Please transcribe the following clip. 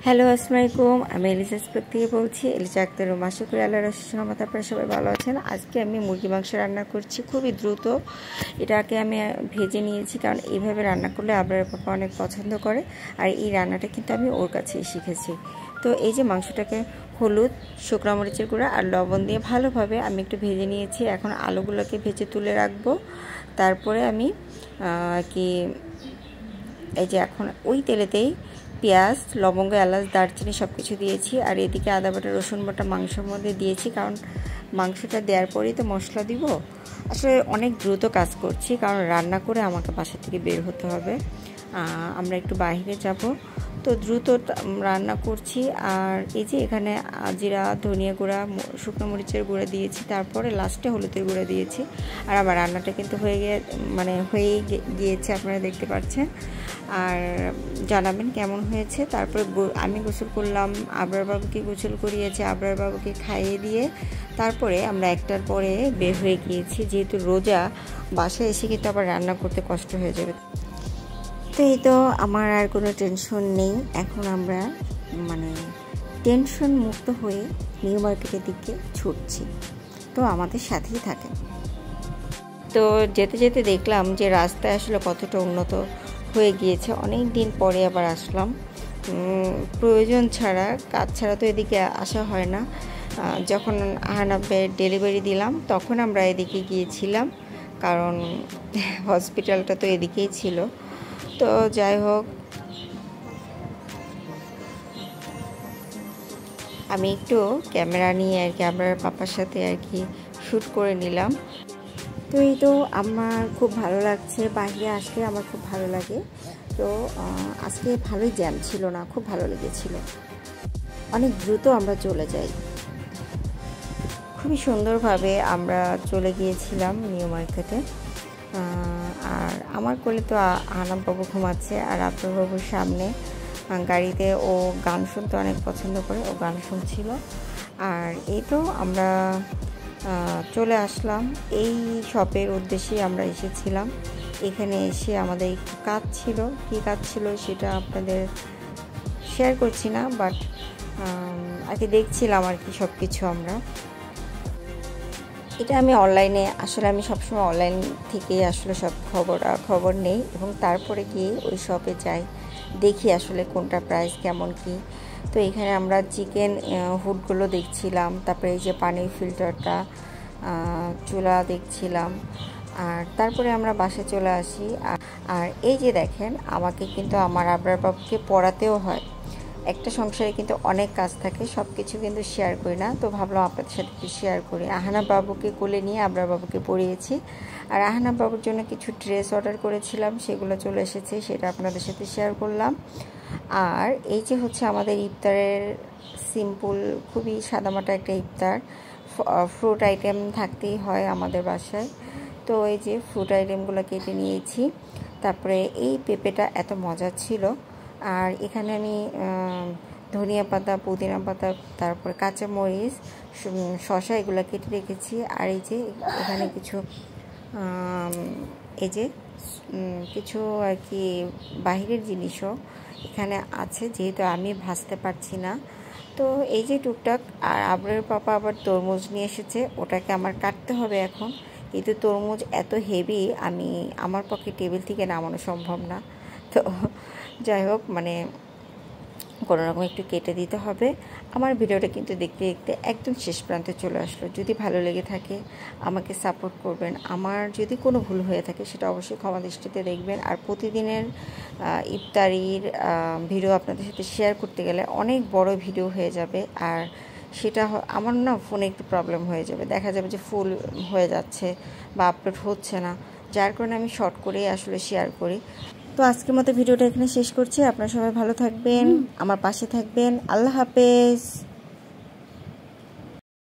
Hello আসসালামু আলাইকুম। আমি এলিজা থেকে বলছি, এলিজা আক্তার। আশা করি আল্লাহর অশেষ রহমতে আপনারা সবাই ভালো আছেন। আজকে আমি মুরগি মাংস রান্না করছি খুবই দ্রুত। এটাকে আমি ভেজে নিয়েছি, কারণ এইভাবে রান্না করলে আপনার পাপা অনেক পছন্দ করে। আর এই রান্নাটা কিন্তু আমি ওর কাছেই শিখেছি। তো এই যে মাংসটাকে হলুদ, শুকনো মরিচের গুঁড়া আর লবণ দিয়ে ভালোভাবে আমি একটু ভেজে নিয়েছি। এখন আলুগুলোকে ভেজে তুলে রাখবো। তারপরে আমি এই যে এখন ওই তেলেতেই পেঁয়াজ, লবঙ্গ, এলাচ, দারচিনি সব কিছু দিয়েছি। আর এদিকে আদা বাটা, রসুন বাটা মাংসের মধ্যে দিয়েছি, কারণ মাংসটা দেওয়ার পরেই তো মশলা দিব। আসলে অনেক দ্রুত কাজ করছি, কারণ রান্না করে আমাকে বাসা থেকে বের হতে হবে। আমরা একটু বাইরে যাব, তো দ্রুত রান্না করছি। আর এই যে এখানে জিরা, ধনিয়া গুঁড়া, শুকনো মরিচের গুঁড়া দিয়েছি, তারপরে লাস্টে হলুদের গুঁড়া দিয়েছি। আর আমার রান্নাটা কিন্তু হয়েই গিয়েছে, আপনারা দেখতে পাচ্ছেন। আর জানাবেন কেমন হয়েছে। তারপরে আমি গোসল করলাম, আবরার বাবুকে গোসল করিয়েছি, আবরার বাবুকে খাইয়ে দিয়ে তারপরে আমরা একটার পরে বের হয়ে গিয়েছি। যেহেতু রোজা, বাসায় এসে কিন্তু আবার রান্না করতে কষ্ট হয়ে যাবে। তো এই তো আমার আর কোনো টেনশন নেই। এখন আমরা টেনশন মুক্ত হয়ে নিউ মার্কেটের দিকে ছুটছি। তো আমাদের সাথেই থাকেন। তো যেতে যেতে দেখলাম যে রাস্তায় আসলে কতটা উন্নত হয়ে গিয়েছে। অনেক দিন পরে আবার আসলাম, প্রয়োজন ছাড়া, কাজ ছাড়া তো এদিকে আসা হয় না। যখন আহানাবের ডেলিভারি দিলাম তখন আমরা এদিকে গিয়েছিলাম, কারণ হসপিটালটা তো এদিকেই ছিল। তো যাই হোক, আমি একটু ক্যামেরা নিয়ে আমার পাপার সাথে শ্যুট করে নিলাম। তো এই তো আমার খুব ভালো লাগছে, বাইরে আসলে আমার খুব ভালো লাগে। তো আজকে ভালোই জ্যাম ছিল না, খুব ভালো লেগেছিল। অনেক দ্রুত আমরা চলে যাই, খুবই সুন্দরভাবে আমরা চলে গিয়েছিলাম নিউ মার্কেটে। আর আমার কোলে তো আনাম বাবু ঘুমাচ্ছে, আর আপনার বাবুর সামনে গাড়িতে ও গান শুনতে অনেক পছন্দ করে, ও গান শুনছিল। আর এই তো আমরা চলে আসলাম এই শপের উদ্দেশ্যে। আমরা এসেছিলাম, এখানে এসে আমাদের একটু কাজ ছিল। কী কাজ ছিল সেটা আপনাদের শেয়ার করছি না, বাট দেখছিলাম সব কিছু আমরা। এটা আমি অনলাইনে, আসলে আমি সবসময় অনলাইন থেকেই আসলে সব খবর নেই, এবং তারপরে গিয়ে ওই শপে যাই, দেখি আসলে কোনটা প্রাইস কেমন কি। তো এখানে আমরা চিকেন হুডগুলো দেখছিলাম, তারপরে এই যে পানির ফিল্টারটা, চুলা দেখছিলাম। আর তারপরে আমরা বাসায় চলে আসি। আর এই যে দেখেন, আমাকে কিন্তু আমার আবরার বাবুকে পড়াতেও হয়। একটা সংসারে কিন্তু অনেক কাজ থাকে, সব কিছু কিন্তু শেয়ার করি না। তো ভাবলাম আপনাদের সাথে একটু শেয়ার করি। আহানা বাবুকে কোলে নিয়ে আবরার বাবুকে পড়িয়েছি। আর আহানা বাবুর জন্য কিছু ড্রেস অর্ডার করেছিলাম, সেগুলো চলে এসেছে, সেটা আপনাদের সাথে শেয়ার করলাম। আর এই যে হচ্ছে আমাদের ইফতারের সিম্পল, খুবই সাদামাটা একটা ইফতার। ফ্রুট আইটেম থাকতেই হয় আমাদের বাসায়। তো এই যে ফ্রুট আইটেমগুলো কেটে নিয়েছি। তারপরে এই পেঁপেটা এত মজা ছিল। আর এখানে আমি ধনিয়া পাতা, পুদিনা পাতা, তারপরে কাঁচামরিচ, শসা এগুলো কেটে রেখেছি। আর এই যে এখানে কিছু কিছু বাহিরের জিনিসও এখানে আছে, যেহেতু আমি ভাজতে পারছি না। তো এই যে টুকটাক। আর আবরের পাপা আবার তরমুজ নিয়ে এসেছে, ওটাকে আমার কাটতে হবে এখন। কিন্তু তরমুজ এত হেভি, আমার পক্ষে টেবিল থেকে নামানো সম্ভব না। তো যাই হোক, কোনো রকম একটু কেটে দিতে হবে। আমার ভিডিওটা কিন্তু দেখতে দেখতে একদম শেষ প্রান্তে চলে আসলো। যদি ভালো লেগে থাকে আমাকে সাপোর্ট করবেন। আমার যদি কোনো ভুল হয়ে থাকে সেটা অবশ্যই ক্ষমা দৃষ্টিতে দেখবেন। আর প্রতিদিনের ইফতারির ভিডিও আপনাদের সাথে শেয়ার করতে গেলে অনেক বড় ভিডিও হয়ে যাবে, আর সেটা আমার না ফোনে একটু প্রবলেম হয়ে যাবে, দেখা যাবে যে ফুল হয়ে যাচ্ছে বা আপলোড হচ্ছে না, যার কারণে আমি শর্ট করেই আসলে শেয়ার করি। তো আজকের মতো ভিডিওটা এখানে শেষ করছি। আপনারা সবাই ভালো থাকবেন, আমার পাশে থাকবেন। আল্লাহ হাফেজ।